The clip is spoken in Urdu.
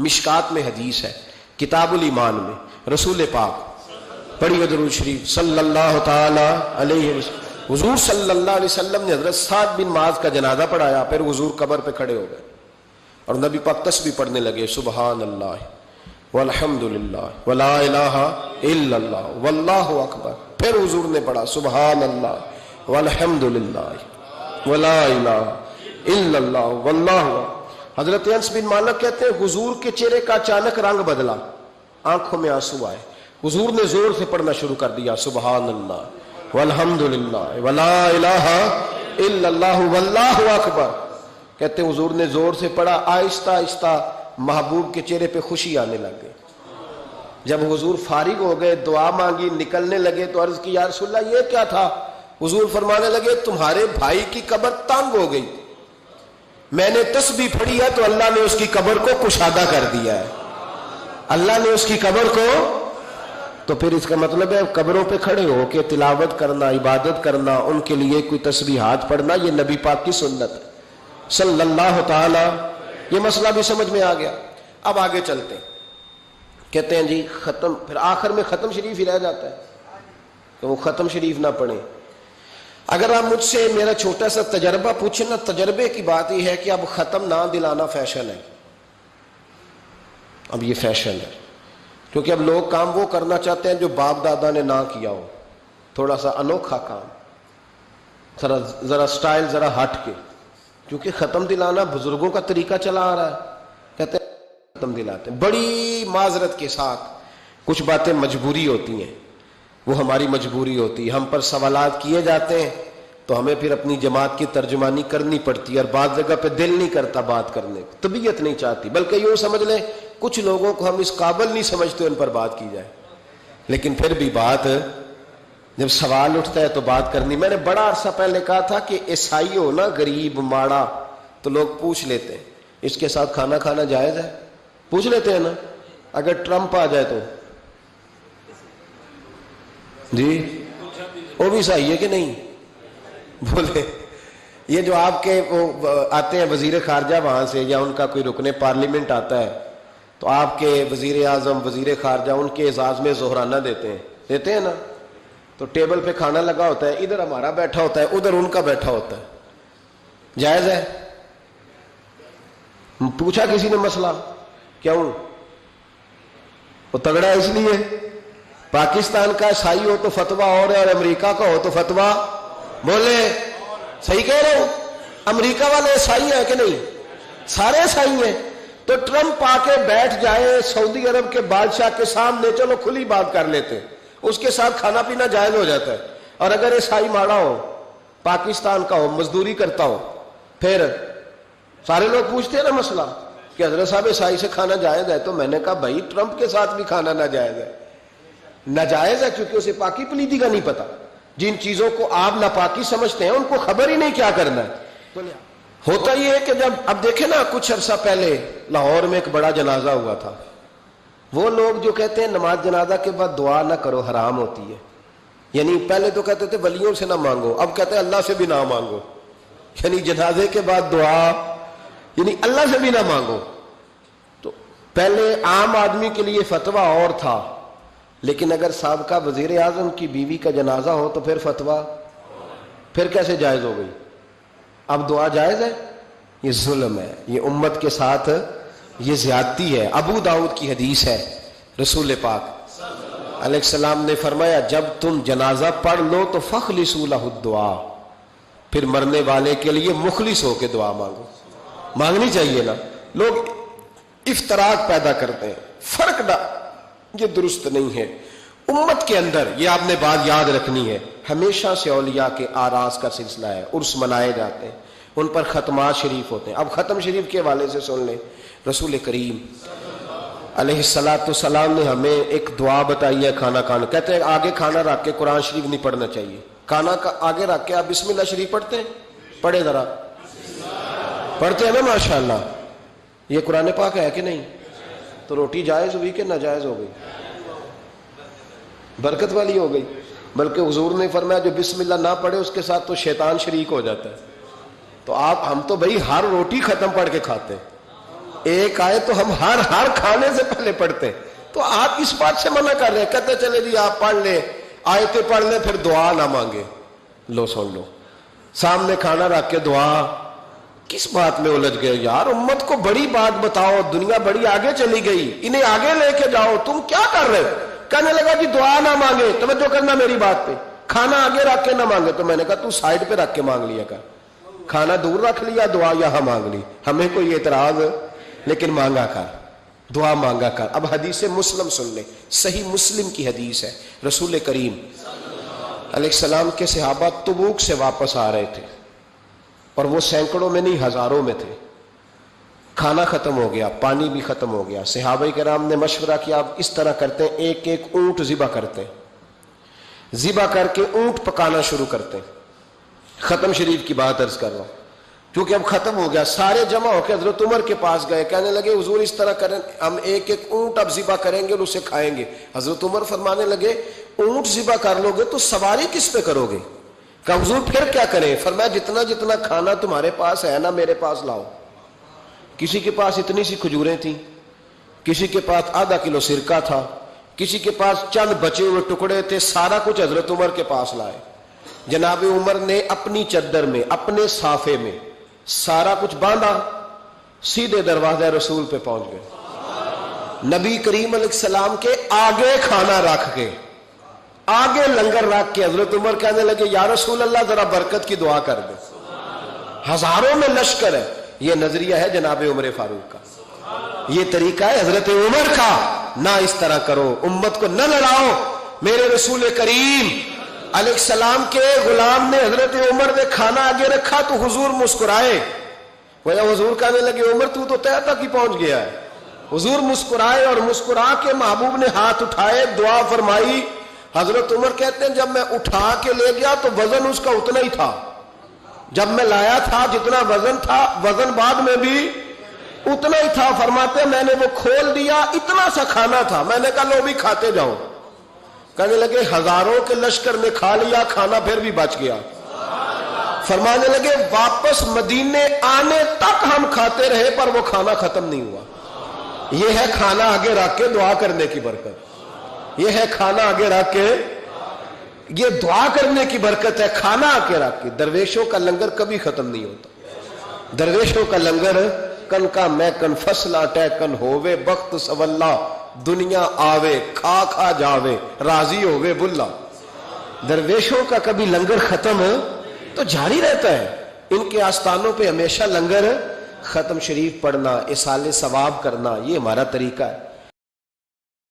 مشکات میں حدیث ہے، کتاب الایمان میں رسول پاک پڑھیے درود شریف صلی اللہ تعالی علیہ وسلم. حضور صلی اللہ علیہ وسلم نے حضرت سعد بن معاذ کا جنازہ پڑھایا، پھر حضور قبر پہ کھڑے ہو گئے اور نبی پاک تسبیح پڑھنے لگے، سبحان اللہ والحمد للہ ولا الہ الا اللہ واللہ اکبر. پھر حضور نے پڑھا سبحان اللہ والحمد للہ ولا الہ الا اللہ واللہ. حضرت انس بن مالک کہتے ہیں حضور کے چہرے کا اچانک رنگ بدلا، آنکھوں میں آنسو آئے. حضور نے زور سے پڑھنا شروع کر دیا سبحان اللہ والحمد للہ ولا الہ الا اللہ واللہ اکبر. کہتے ہیں حضور نے زور سے پڑھا، آہستہ آہستہ محبوب کے چہرے پہ خوشی آنے لگ گئی. جب حضور فارغ ہو گئے، دعا مانگی، نکلنے لگے تو عرض کی یا رسول اللہ یہ کیا تھا؟ حضور فرمانے لگے تمہارے بھائی کی قبر تنگ ہو گئی، میں نے تسبیح پڑھی ہے تو اللہ نے اس کی قبر کو کشادہ کر دیا ہے، اللہ نے اس کی قبر کو. تو پھر اس کا مطلب ہے قبروں پہ کھڑے ہو کے تلاوت کرنا، عبادت کرنا، ان کے لیے کوئی تسبیحات پڑھنا، یہ نبی پاک کی سنت ہے صلی اللہ تعالی. یہ مسئلہ بھی سمجھ میں آ گیا. اب آگے چلتے ہیں. کہتے ہیں جی ختم، پھر آخر میں ختم شریف ہی رہ جاتا ہے کہ وہ ختم شریف نہ پڑھیں. اگر آپ مجھ سے میرا چھوٹا سا تجربہ پوچھیں نا، تجربے کی بات یہ ہے کہ اب ختم نہ دلانا فیشن ہے. اب یہ فیشن ہے کیونکہ اب لوگ کام وہ کرنا چاہتے ہیں جو باپ دادا نے نہ کیا ہو، تھوڑا سا انوکھا کام، ذرا سٹائل ذرا ہٹ کے. کیونکہ ختم دلانا بزرگوں کا طریقہ چلا آ رہا ہے، کہتے ہیں ختم دلاتے ہیں. بڑی معذرت کے ساتھ کچھ باتیں مجبوری ہوتی ہیں، وہ ہماری مجبوری ہوتی ہے. ہم پر سوالات کیے جاتے ہیں تو ہمیں پھر اپنی جماعت کی ترجمانی کرنی پڑتی ہے، اور بعض جگہ پہ دل نہیں کرتا بات کرنے کو، طبیعت نہیں چاہتی، بلکہ یوں سمجھ لیں کچھ لوگوں کو ہم اس قابل نہیں سمجھتے ان پر بات کی جائے. لیکن پھر بھی بات جب سوال اٹھتا ہے تو بات کرنی. میں نے بڑا عرصہ پہلے کہا تھا کہ عیسائی ہو نا، غریب ماڑا، تو لوگ پوچھ لیتے ہیں اس کے ساتھ کھانا کھانا جائز ہے؟ پوچھ لیتے ہیں نا. اگر ٹرمپ آ جائے تو جی وہ بھی عیسائی ہے کہ نہیں؟ بولے یہ جو آپ کے وہ آتے ہیں وزیر خارجہ وہاں سے، یا ان کا کوئی رکن پارلیمنٹ آتا ہے تو آپ کے وزیر اعظم وزیر خارجہ ان کے اعزاز میں ظہرانہ دیتے ہیں نا. تو ٹیبل پہ کھانا لگا ہوتا ہے، ادھر ہمارا بیٹھا ہوتا ہے، ادھر ان کا بیٹھا ہوتا ہے. جائز ہے؟ پوچھا کسی نے مسئلہ؟ کیوں؟ وہ تگڑا ہے اس لیے. پاکستان کا عیسائی ہو تو فتویٰ اور ہے، اور امریکہ کا ہو تو فتویٰ. بولے صحیح کہہ رہا ہوں؟ امریکہ والے عیسائی ہیں کہ نہیں؟ سارے عیسائی ہیں. تو ٹرمپ آ کے بیٹھ جائے سعودی عرب کے بادشاہ کے سامنے، چلو کھلی بات کر لیتے ہیں، اس کے ساتھ کھانا پینا جائز ہو جاتا ہے. اور اگر عیسائی ماڑا ہو، پاکستان کا ہو، مزدوری کرتا ہو، پھر سارے لوگ پوچھتے ہیں نا مسئلہ کہ حضرت صاحب عیسائی سے کھانا جائز ہے. تو میں نے کہا بھائی ٹرمپ کے ساتھ بھی کھانا ناجائز ہے. ناجائز ہے کیونکہ اسے پاکی پلیدی کا نہیں پتا. جن چیزوں کو آپ ناپاکی سمجھتے ہیں ان کو خبر ہی نہیں کیا کرنا ہے. ہوتا یہ ہے کہ جب اب دیکھیں نا، کچھ عرصہ پہلے لاہور میں ایک بڑا جنازہ ہوا تھا. وہ لوگ جو کہتے ہیں نماز جنازہ کے بعد دعا نہ کرو، حرام ہوتی ہے. یعنی پہلے تو کہتے تھے ولیوں سے نہ مانگو، اب کہتے ہیں اللہ سے بھی نہ مانگو. یعنی جنازے کے بعد دعا یعنی اللہ سے بھی نہ مانگو. تو پہلے عام آدمی کے لیے فتویٰ اور تھا، لیکن اگر سابقہ وزیر اعظم کی بیوی کا جنازہ ہو تو پھر فتویٰ پھر کیسے جائز ہو گئی؟ اب دعا جائز ہے؟ یہ ظلم ہے، یہ امت کے ساتھ یہ زیادتی ہے. ابو داؤد کی حدیث ہے، رسول پاک علیہ السلام نے فرمایا جب تم جنازہ پڑھ لو تو فخلصوا لہ الدعاء، پھر مرنے والے کے لیے مخلص ہو کے دعا مانگو. مانگنی چاہیے نا. لوگ افتراق پیدا کرتے ہیں، فرق نہ، یہ درست نہیں ہے. امت کے اندر یہ آپ نے بات یاد رکھنی ہے، ہمیشہ سے اولیاء کے آراس کا سلسلہ ہے، عرس منائے جاتے ہیں، ان پر ختمات شریف ہوتے ہیں. اب ختم شریف کے حوالے سے سن لیں. رسول کریم علیہ السلام نے ہمیں ایک دعا بتائی ہے کھانا کھانا. کہتے ہیں آگے کھانا رکھ کے قرآن شریف نہیں پڑھنا چاہیے. کھانا کا آگے رکھ کے آپ بسم اللہ شریف پڑھتے ہیں؟ پڑھے ذرا، پڑھتے ہیں نا ماشاءاللہ. یہ قرآن پاک ہے کہ نہیں؟ تو روٹی جائز ہوئی کہ ناجائز ہو گئی؟ برکت والی ہو گئی. بلکہ حضور نے فرمایا جو بسم اللہ نہ پڑھے اس کے ساتھ تو شیطان شریک ہو جاتا ہے. تو ہم تو بھائی ہر روٹی ختم پڑھ کے کھاتے ہیں. ایک آئے تو ہم ہر کھانے سے پہلے پڑھتے ہیں. تو آپ اس بات سے منع کر رہے ہیں, کہتے چلے جی آپ پڑھ لیں, آیتیں پڑھ لیں, پھر دعا نہ مانگے. لو سن لو, سامنے کھانا رکھ کے دعا. کس بات میں الجھ گئے یار؟ امت کو بڑی بات بتاؤ, دنیا بڑی آگے چلی گئی, انہیں آگے لے کے جاؤ, تم کیا کر رہے ہو؟ کہنے لگا جی دعا نہ مانگے. توجہ کرنا میری بات پہ, کھانا آگے رکھ کے نہ مانگے. تو میں نے کہا تو سائڈ پہ رکھ کے مانگ لیا کر, کھانا دور رکھ لیا, دعا یہاں مانگ لی. ہمیں کوئی اعتراض, لیکن مانگا کر, دعا مانگا کر. اب حدیث مسلم سن لیں, صحیح مسلم کی حدیث ہے. رسول کریم علیہ السلام کے صحابہ تبوک سے واپس آ رہے تھے, اور وہ سینکڑوں میں نہیں ہزاروں میں تھے. کھانا ختم ہو گیا, پانی بھی ختم ہو گیا. صحابہ کرام نے مشورہ کیا, اب اس طرح کرتے ہیں, ایک ایک اونٹ ذبح کرتے ہیں, ذبح کر کے اونٹ پکانا شروع کرتے ہیں. ختم شریف کی بات عرض کر رہا ہوں, کیونکہ اب ختم ہو گیا. سارے جمع ہو کے حضرت عمر کے پاس گئے, کہنے لگے حضور اس طرح کریں, ہم ایک ایک اونٹ اب ذبح کریں گے اور اسے کھائیں گے. حضرت عمر فرمانے لگے اونٹ ذبح کر لو گے تو سواری کس پہ کرو گے؟ کہ حضور پھر کیا کریں؟ فرمایا جتنا جتنا کھانا تمہارے پاس ہے نا میرے پاس لاؤ. کسی کے پاس اتنی سی کھجوریں تھیں, کسی کے پاس آدھا کلو سرکہ تھا, کسی کے پاس چند بچے ہوئے ٹکڑے تھے, سارا کچھ حضرت عمر کے پاس لائے. جناب عمر نے اپنی چادر میں, اپنے صافے میں سارا کچھ باندھا, سیدھے دروازہ رسول پہ پہنچ گئے. نبی کریم علیہ السلام کے آگے کھانا رکھ کے, آگے لنگر رکھ کے حضرت عمر کہنے لگے یا رسول اللہ ذرا برکت کی دعا کر دے. ہزاروں میں لشکر ہے. یہ نظریہ ہے جناب عمر فاروق کا, یہ طریقہ ہے حضرت عمر کا. نہ اس طرح کرو, امت کو نہ لڑاؤ. میرے رسول کریم علیہ السلام کے غلام نے, حضرت عمر نے کھانا آگے رکھا تو حضور مسکرائے. وہ حضور کہنے لگے عمر تو طے تک ہی پہنچ گیا ہے. حضور مسکرائے, اور مسکرا کے محبوب نے ہاتھ اٹھائے, دعا فرمائی. حضرت عمر کہتے ہیں جب میں اٹھا کے لے گیا تو وزن اس کا اتنا ہی تھا, جب میں لایا تھا جتنا وزن تھا, وزن بعد میں بھی اتنا ہی تھا. فرماتے ہیں میں نے وہ کھول دیا, اتنا سا کھانا تھا, میں نے کہا لو بھی کھاتے جاؤ. کہنے لگے ہزاروں کے لشکر نے کھا لیا, کھانا پھر بھی بچ گیا. فرمانے لگے واپس مدینے آنے تک ہم کھاتے رہے پر وہ کھانا ختم نہیں ہوا. یہ ہے کھانا آگے رکھ کے دعا کرنے کی برکت. یہ ہے کھانا آگے رکھ کے, یہ دعا کرنے کی برکت ہے. کھانا آگے رکھ کے. درویشوں کا لنگر کبھی ختم نہیں ہوتا. درویشوں کا لنگر کن کا میں کن فصلہ ٹے کن ہووے بخت سولا, دنیا آوے کھا کھا جاوے راضی ہووے بلا. درویشوں کا کبھی لنگر ختم تو جاری رہتا ہے. ان کے آستانوں پہ ہمیشہ لنگر, ختم شریف پڑھنا, اصالے ثواب کرنا, یہ ہمارا طریقہ ہے.